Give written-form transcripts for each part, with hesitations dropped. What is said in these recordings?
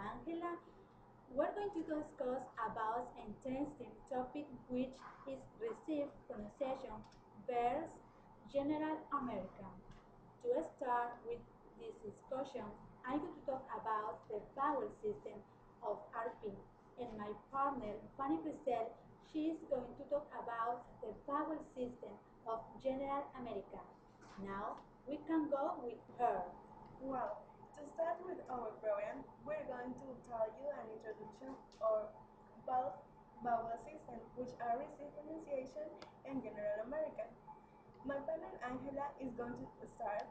Angela. We're going to discuss about an interesting topic which is received pronunciation versus General American. To start with this discussion, I'm going to talk about the vowel system of RP. And my partner, Fanny Brisell, she is going to talk about the vowel system of General American. Now, we can go with her. Well, to start with our program, we're going to tell you an introduction of both vowel systems, which are received pronunciation and general American. My partner Angela is going to start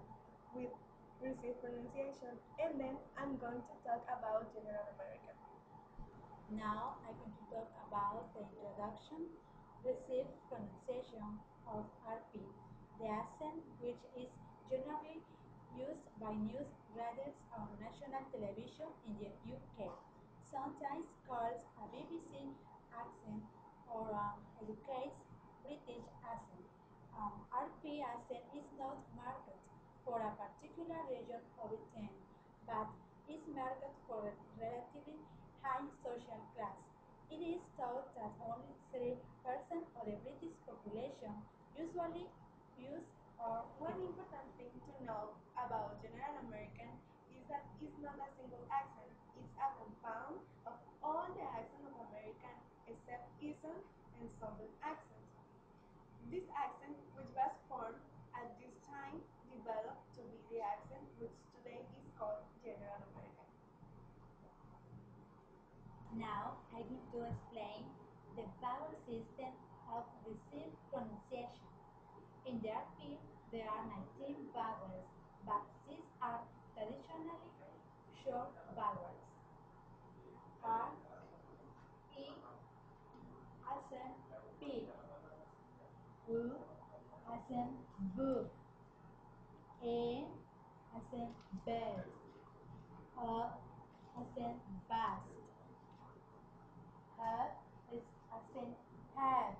with received pronunciation, and then I'm going to talk about general American. Now I'm going to talk about the introduction, received pronunciation of RP, the accent which is generally used by news readers on national television in the UK, sometimes called a BBC accent or an educated British accent. RP accent is not marked for a particular region of Britain, but is marked for a relatively high social class. It is thought that only 3% of the British population usually use or One important thing to know about General American is that it's not a single accent, it's a compound of all the accents of American except Eastern and Southern accents. This accent, which was formed at this time, developed to be the accent which today is called General American. Now I'm going to explain the vowel system of received pronunciation. In the RP, there are 19 vowels, but these are traditionally short vowels. R, E, as in P, U, as in book, E, as in bed, A, as in vast, A is as in head,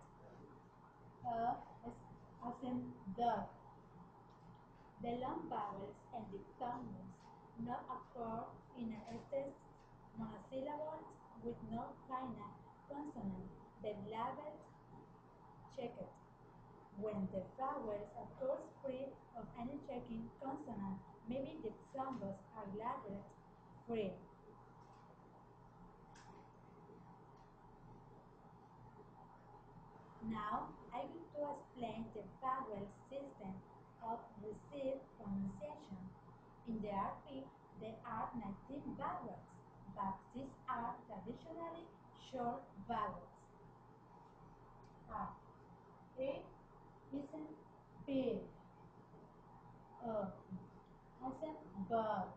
A is as in dog. The long vowels and diphthongs not occur in a text monosyllables with no final consonant, then labeled checked. When the vowels occur free of any checking consonant, maybe the diphthongs are labeled free. Now I'm going to explain the vowel system of received pronunciation. In the RP, there are 19 vowels, but these are traditionally short vowels. A. E isn't pig. A isn't bug.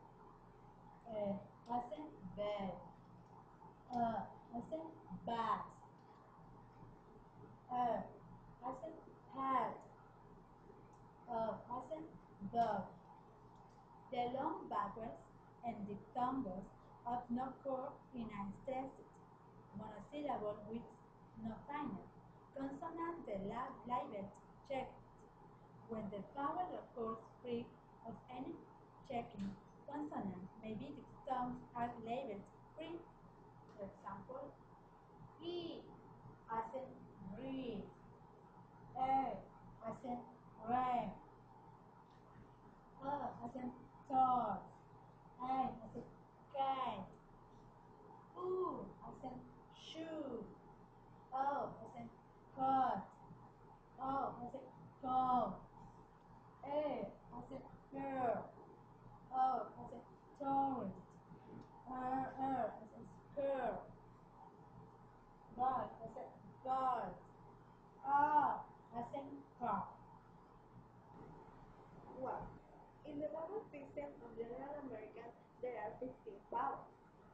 E isn't bed. A isn't bat. As in hat, as in dog. The long vowels and diphthongs often occur in a stressed monosyllable with no final consonant, the labeled checked. When the vowel occurs free of any checking consonant, maybe the diphthongs are labeled free. For example, E as in read, A as in red, as in dog, A as in cat, U as in shoe, O as in coat, O as in coat, A as in girl, O as in tourist, as in skirt, God as in God, R as in car. Well, in the vowel system of General American, there are 15 vowels.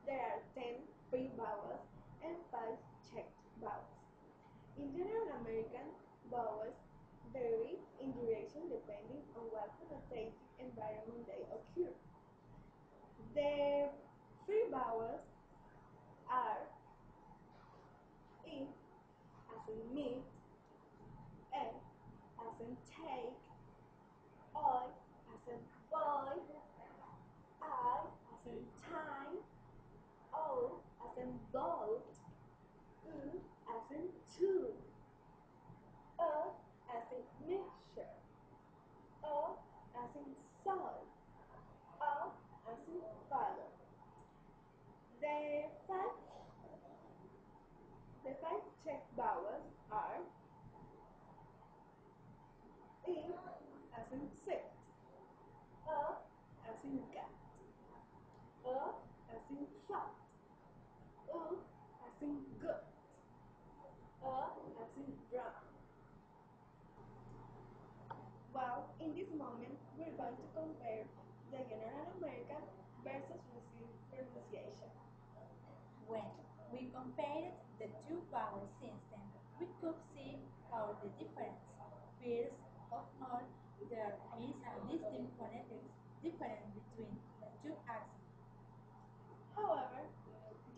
There are 10 free vowels and 5 checked vowels. In General American, vowels vary in duration depending on what connotative environment they occur. The free vowels are E as in meat, E as in take, I as in boy, I as in time, O compare the General American versus received pronunciation. When we compared the two vowel systems, we could see how the difference. First of all, there is a distinct phonetics difference between the two accents. However,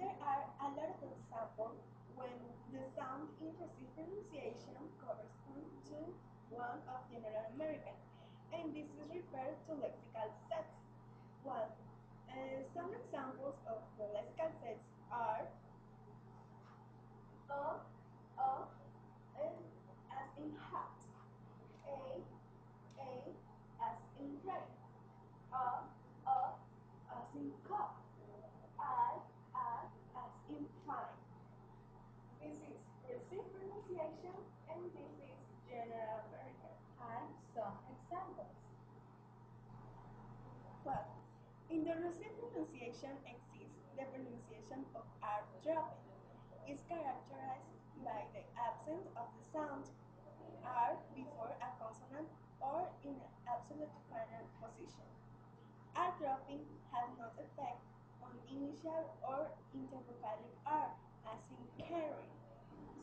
there are a lot of examples when the sound in received pronunciation corresponds to one of General American, and this is referred to lexical sets. Well, some examples of the lexical sets are a, and as in hat, a as in rain, a as in cup, I as in fine. This is received pronunciation and this is General American. And some examples. Well, in the received pronunciation exists the pronunciation of R dropping. It's characterized by the absence of the sound R before a consonant or in an absolute final position. R dropping has no effect on initial or intervocalic R, as in carry.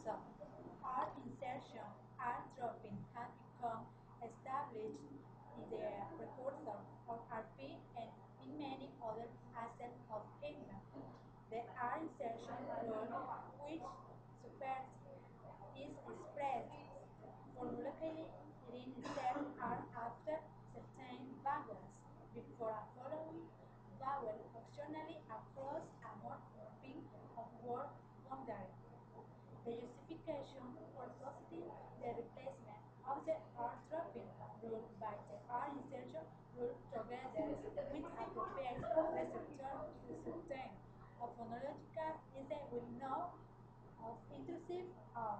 So, R insertion, R dropping has become established in the precursor of RP and in many other accents of England. The R insertion rule, which supports is expressed phonetically, it inserts R after certain vowels before a following vowel, optionally across a morpheme of word boundary. The justification for positing the replacement of the R dropping rule by the R insertion rule together with appropriate receptor reception of phonological is the we know of intrusive R.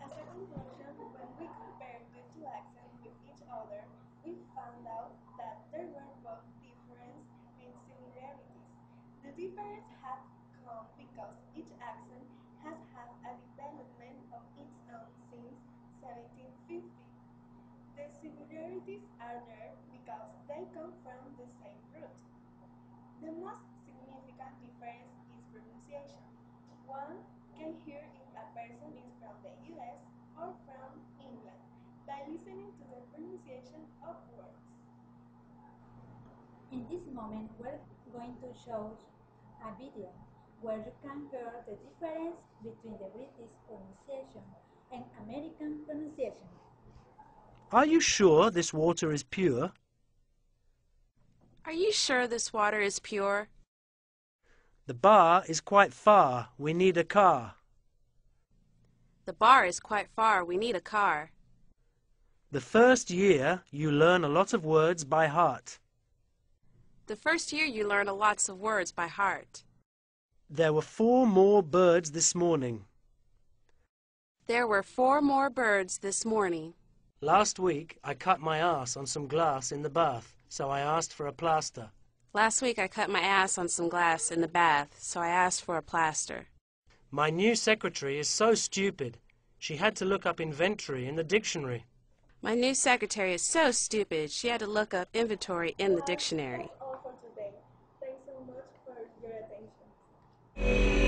As a conclusion, when we compared the two accents with each other, we found out that there were both differences and similarities. The difference has come because each accent has had a development of its own since 1750. The similarities are there because they come from the same root. The most significant difference is pronunciation. One can hear if a person is from the US or from England by listening to the pronunciation of words. In this moment, we're going to show a video where you can hear the difference between the British pronunciation and American pronunciation. Are you sure this water is pure? Are you sure this water is pure? The bar is quite far. We need a car. The bar is quite far. We need a car. The first year you learn a lot of words by heart. The first year you learn lots of words by heart. There were 4 more birds this morning. There were 4 more birds this morning. Last week I cut my ass on some glass in the bath, so I asked for a plaster. Last week I cut my ass on some glass in the bath, so I asked for a plaster. My new secretary is so stupid. She had to look up inventory in the dictionary. My new secretary is so stupid, she had to look up inventory in the dictionary. That's all for today. Thanks so much for your attention.